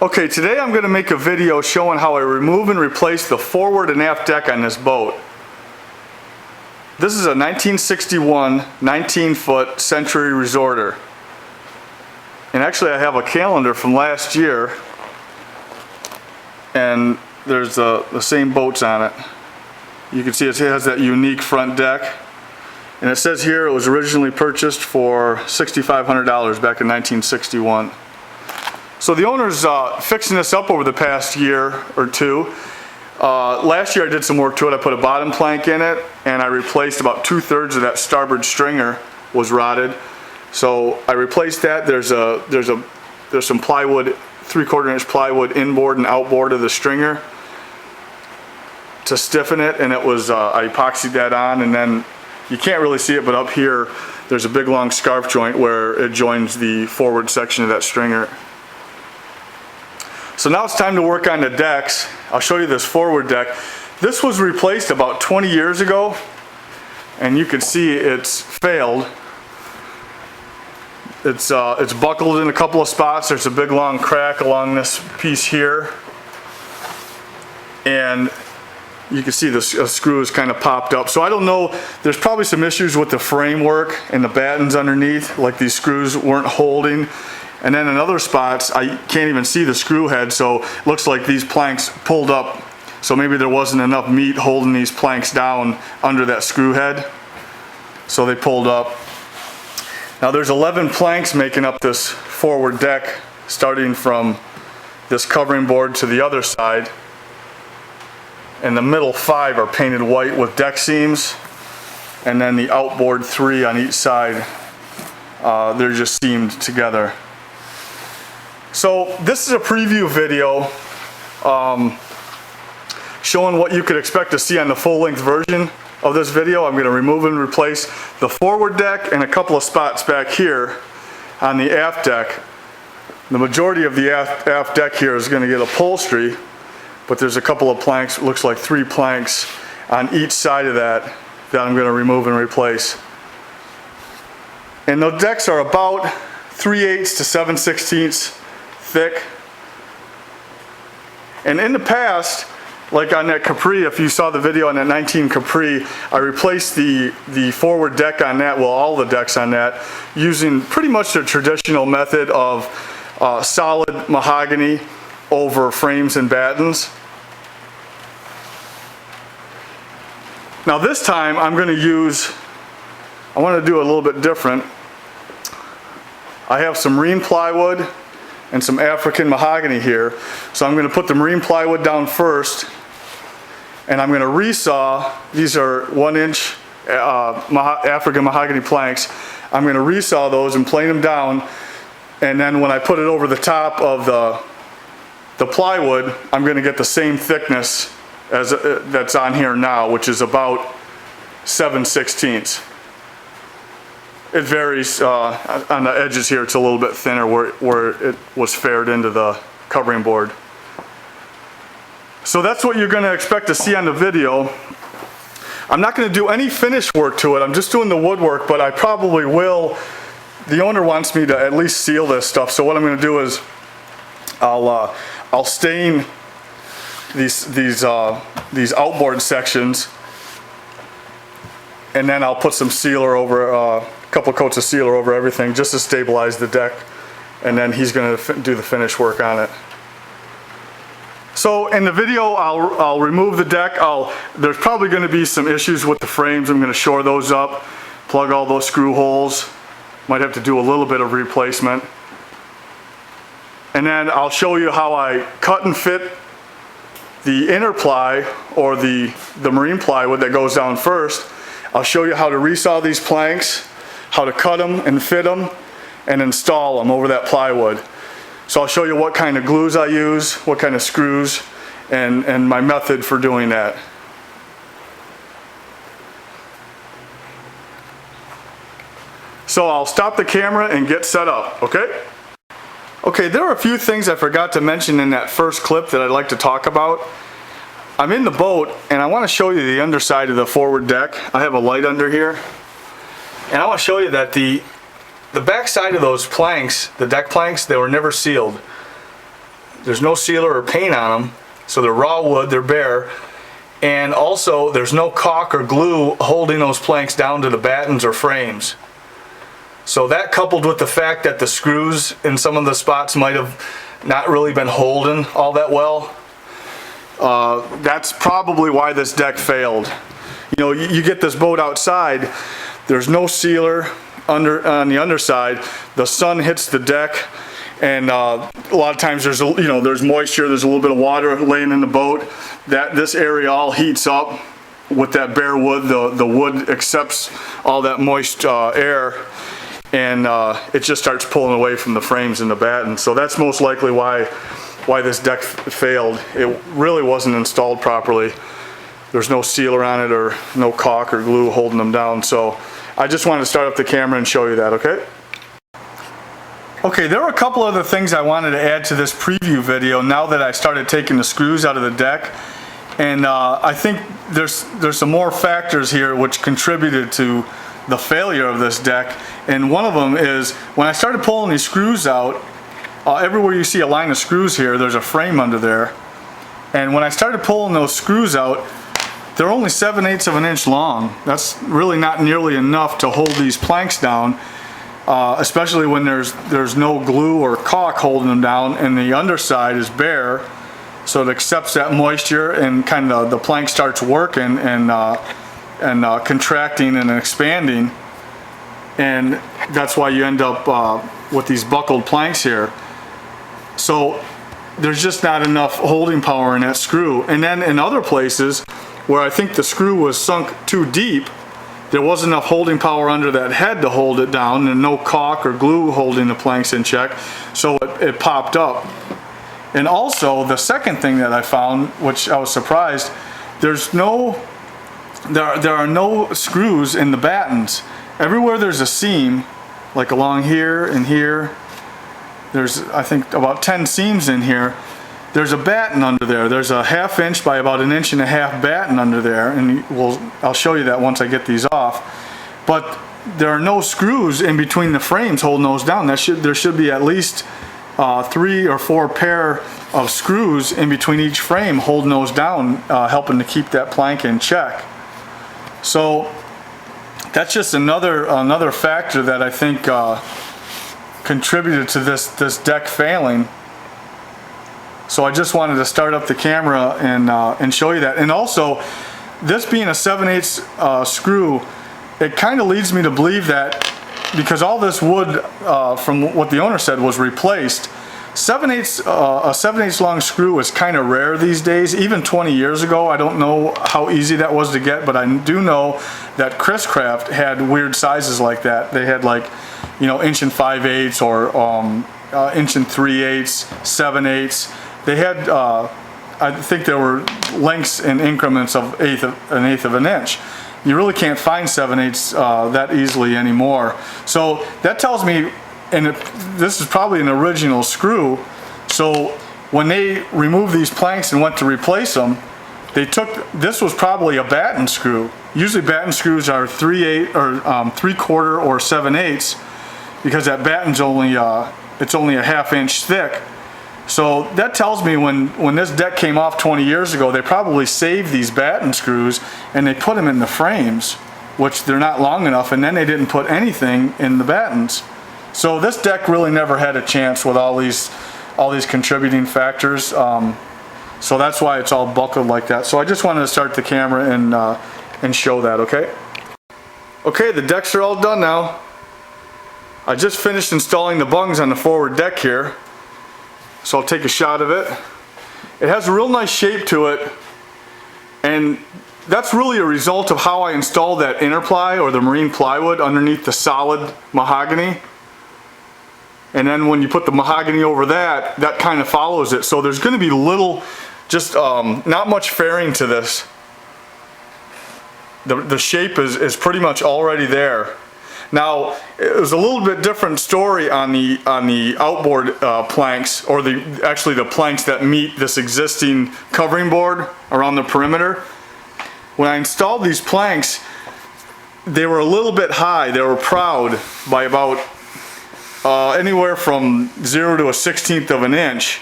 Okay, today I'm going to make a video showing how I remove and replace the forward and aft deck on this boat. This is a 1961 19-foot Century Resorter. And actually I have a calendar from last year, and there's the same boats on it. You can see it has that unique front deck. And it says here it was originally purchased for $6,500 back in 1961. So the owner's fixing this up over the past year or two. Last year I did some work to it. I put a bottom plank in it, and I replaced about 2/3 of that starboard stringer was rotted. So I replaced that. There's some plywood, 3/4 inch plywood inboard and outboard of the stringer to stiffen it, and it was I epoxied that on, and then you can't really see it, but up here there's a big long scarf joint where it joins the forward section of that stringer. So now it's time to work on the decks. I'll show you this forward deck. This was replaced about 20 years ago, and you can see it's failed. It's buckled in a couple of spots. There's a big long crack along this piece here, and you can see the screw is kind of popped up. So I don't know, there's probably some issues with the framework and the battens underneath, like these screws weren't holding. And then in other spots, I can't even see the screw head, so it looks like these planks pulled up. So maybe there wasn't enough meat holding these planks down under that screw head, so they pulled up. Now there's 11 planks making up this forward deck, starting from this covering board to the other side. And the middle 5 are painted white with deck seams, and then the outboard 3 on each side, they're just seamed together. So this is a preview video showing what you could expect to see on the full-length version of this video. I'm going to remove and replace the forward deck and a couple of spots back here on the aft deck. The majority of the aft deck here is going to get upholstery, but there's a couple of planks, it looks like 3 planks on each side of that I'm going to remove and replace. And the decks are about 3/8 to 7/16 thick. And in the past, like on that Capri, if you saw the video on that 19 Capri, I replaced the forward deck on that, well, all the decks on that, using pretty much the traditional method of solid mahogany over frames and battens. Now this time I'm going to I want to do a little bit different. I have some marine plywood and some African mahogany here. So I'm going to put the marine plywood down first, and I'm going to resaw. These are 1-inch African mahogany planks. I'm going to resaw those and plane them down, and then when I put it over the top of the plywood, I'm going to get the same thickness as that's on here now, which is about 7/16. It varies on the edges here. It's a little bit thinner where it was fared into the covering board. So that's what you're going to expect to see on the video. I'm not going to do any finish work to it. I'm just doing the woodwork, but I probably will. The owner wants me to at least seal this stuff. So what I'm going to do is I'll stain these outboard sections, and then I'll put some sealer over, a couple coats of sealer over everything just to stabilize the deck, and then he's going to do the finish work on it. So in the video I'll remove the deck. There's probably going to be some issues with the frames. I'm going to shore those up, plug all those screw holes. Might have to do a little bit of replacement. And then I'll show you how I cut and fit the inner ply, or the marine plywood that goes down first. I'll show you how to resaw these planks, how to cut them and fit them, and install them over that plywood. So I'll show you what kind of glues I use, what kind of screws, and my method for doing that. So I'll stop the camera and get set up, okay? Okay, there are a few things I forgot to mention in that first clip that I'd like to talk about. I'm in the boat, and I want to show you the underside of the forward deck. I have a light under here, and I want to show you that the back side of those planks, the deck planks, they were never sealed. There's no sealer or paint on them, so they're raw wood, they're bare. And also there's no caulk or glue holding those planks down to the battens or frames. So that, coupled with the fact that the screws in some of the spots might have not really been holding all that well, that's probably why this deck failed. You know, you get this boat outside, there's no sealer on the underside, the sun hits the deck, and a lot of times there's there's moisture, there's a little bit of water laying in the boat. This area all heats up with that bare wood. The wood accepts all that moist air, and it just starts pulling away from the frames and the batten. So that's most likely why this deck failed. It really wasn't installed properly. There's no sealer on it or no caulk or glue holding them down. So I just wanted to start up the camera and show you that, okay? Okay, there were a couple other things I wanted to add to this preview video now that I started taking the screws out of the deck. And I think there's some more factors here which contributed to the failure of this deck. And one of them is when I started pulling these screws out, everywhere you see a line of screws here, there's a frame under there. And when I started pulling those screws out, they're only 7/8 of an inch long. That's really not nearly enough to hold these planks down. Especially when there's no glue or caulk holding them down, and the underside is bare, so it accepts that moisture, and kind of the plank starts working and contracting and expanding, and that's why you end up with these buckled planks here. So there's just not enough holding power in that screw. And then in other places where I think the screw was sunk too deep, there wasn't enough holding power under that head to hold it down, and no caulk or glue holding the planks in check, so it popped up. And also the second thing that I found, which I was surprised, there are no screws in the battens. Everywhere there's a seam, like along here and here, there's I think about 10 seams in here. There's a batten under there. There's a 1/2 inch by about 1.5 inches batten under there, and I'll show you that once I get these off. But there are no screws in between the frames holding those down. There should be at least 3 or 4 pair of screws in between each frame holding those down, helping to keep that plank in check. So that's just another factor that I think contributed to this deck failing. So I just wanted to start up the camera and show you that. And also, this being a 7/8 screw, it kind of leads me to believe that because all this wood, from what the owner said, was replaced, a 7/8 long screw is kind of rare these days. Even 20 years ago, I don't know how easy that was to get, but I do know that Chris Craft had weird sizes like that. They had, like, 1 5/8 or 1 3/8, 7/8. They had, I think there were lengths in increments of an eighth of an inch. You really can't find 7/8 that easily anymore. So that tells me, and this is probably an original screw, so when they removed these planks and went to replace them, this was probably a batten screw. Usually batten screws are 3/8 or 3/4 or 7/8, because that batten's only it's only a 1/2 inch thick. So that tells me when this deck came off 20 years ago, they probably saved these batten screws and they put them in the frames, which they're not long enough, and then they didn't put anything in the battens. So this deck really never had a chance with all these contributing factors. So that's why it's all buckled like that. So I just wanted to start the camera and show that, okay? Okay, the decks are all done now. I just finished installing the bungs on the forward deck here. So I'll take a shot of it. It has a real nice shape to it, and that's really a result of how I installed that interply or the marine plywood underneath the solid mahogany. And then when you put the mahogany over that kind of follows it. So there's going to be little, just not much fairing to this. The shape is pretty much already there. Now, it was a little bit different story on the outboard planks, or actually the planks that meet this existing covering board around the perimeter. When I installed these planks, they were a little bit high. They were proud by about anywhere from 0 to 1/16 of an inch.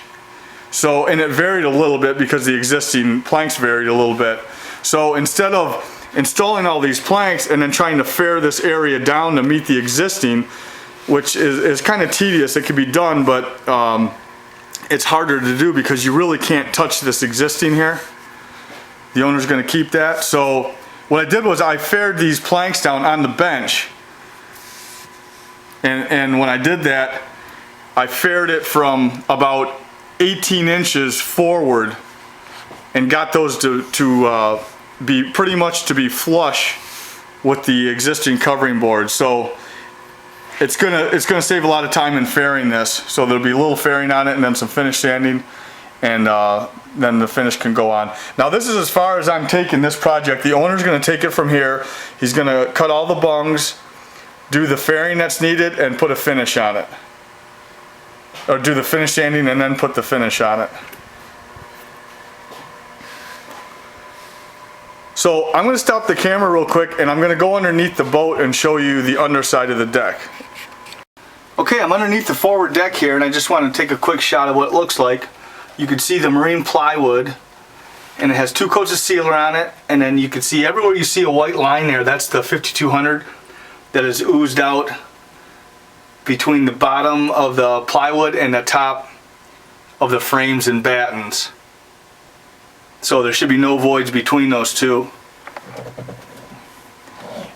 So, and it varied a little bit because the existing planks varied a little bit. So instead of installing all these planks and then trying to fare this area down to meet the existing, which is kind of tedious, it can be done, but it's harder to do because you really can't touch this existing here. The owner's going to keep that. So what I did was I fared these planks down on the bench, and when I did that, I fared it from about 18 inches forward and got those to be pretty much to be flush with the existing covering board. So it's gonna save a lot of time in fairing this. So there'll be a little fairing on it and then some finish sanding, and then the finish can go on. Now this is as far as I'm taking this project. The owner's gonna take it from here. He's gonna cut all the bungs, do the fairing that's needed, and put a finish on it. Or do the finish sanding and then put the finish on it. So I'm going to stop the camera real quick and I'm going to go underneath the boat and show you the underside of the deck. Okay, I'm underneath the forward deck here, and I just want to take a quick shot of what it looks like. You can see the marine plywood, and it has 2 coats of sealer on it, and then you can see everywhere you see a white line there, that's the 5200 that is oozed out between the bottom of the plywood and the top of the frames and battens. So there should be no voids between those two.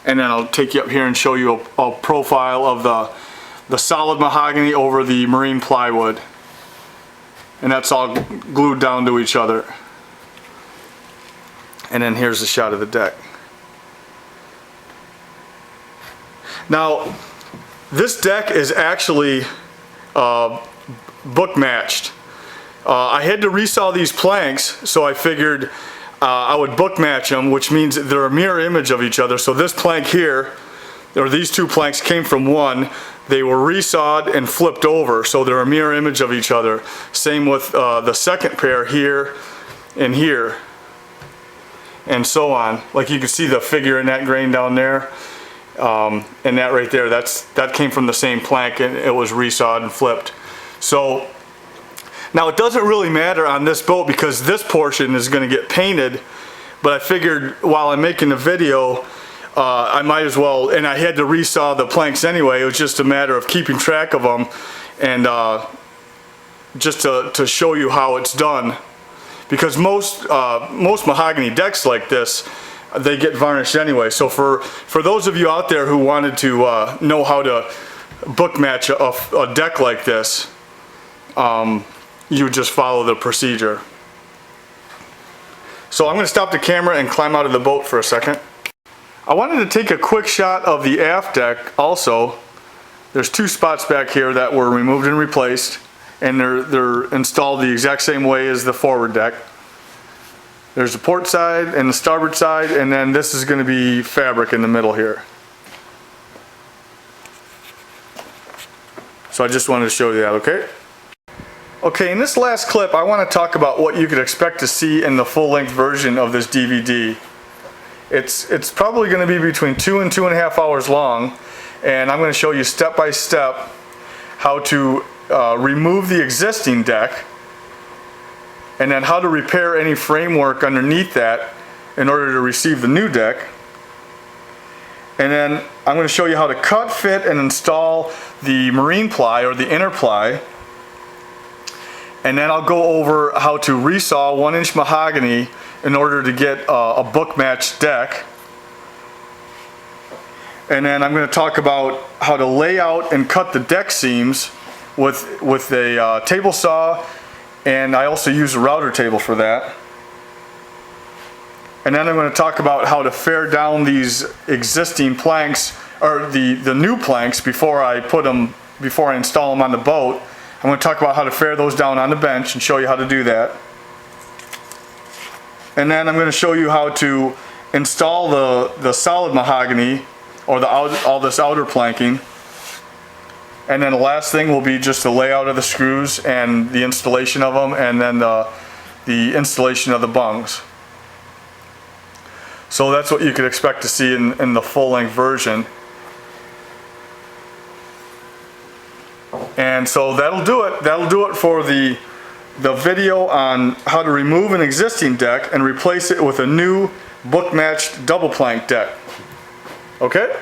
And then I'll take you up here and show you a profile of the solid mahogany over the marine plywood. And that's all glued down to each other. And then here's the shot of the deck. Now, this deck is actually book matched. I had to resaw these planks, so I figured I would book match them, which means they're a mirror image of each other. So this plank here, or these 2 planks came from one. They were resawed and flipped over, so they're a mirror image of each other. Same with the second pair here and here, and so on. Like you can see the figure in that grain down there. And that right there, that came from the same plank, and it was resawed and flipped. So now it doesn't really matter on this boat because this portion is going to get painted, but I figured while I'm making the video I might as well, and I had to resaw the planks anyway. It was just a matter of keeping track of them and just to show you how it's done, because most mahogany decks like this, they get varnished anyway. So for those of you out there who wanted to know how to book match a deck like this, you would just follow the procedure. So I'm going to stop the camera and climb out of the boat for a second. I wanted to take a quick shot of the aft deck also. There's 2 spots back here that were removed and replaced, and they're installed the exact same way as the forward deck. There's the port side and the starboard side, and then this is going to be fabric in the middle here. So I just wanted to show you that, okay? Okay, in this last clip I want to talk about what you could expect to see in the full-length version of this DVD. It's probably going to be between 2 and 2.5 hours long, and I'm going to show you step by step how to remove the existing deck, and then how to repair any framework underneath that in order to receive the new deck. And then I'm going to show you how to cut, fit, and install the marine ply or the inner ply. And then I'll go over how to resaw 1-inch mahogany in order to get a book matched deck. And then I'm going to talk about how to lay out and cut the deck seams with a table saw, and I also use a router table for that. And then I'm going to talk about how to fare down these existing planks, or the new planks, before I install them on the boat. I'm going to talk about how to fare those down on the bench and show you how to do that. And then I'm going to show you how to install the solid mahogany, or all this outer planking. And then the last thing will be just the layout of the screws and the installation of them, and then the installation of the bungs. So that's what you could expect to see in the full-length version. And so that'll do it. That'll do it for the the video on how to remove an existing deck and replace it with a new book matched double plank deck. Okay?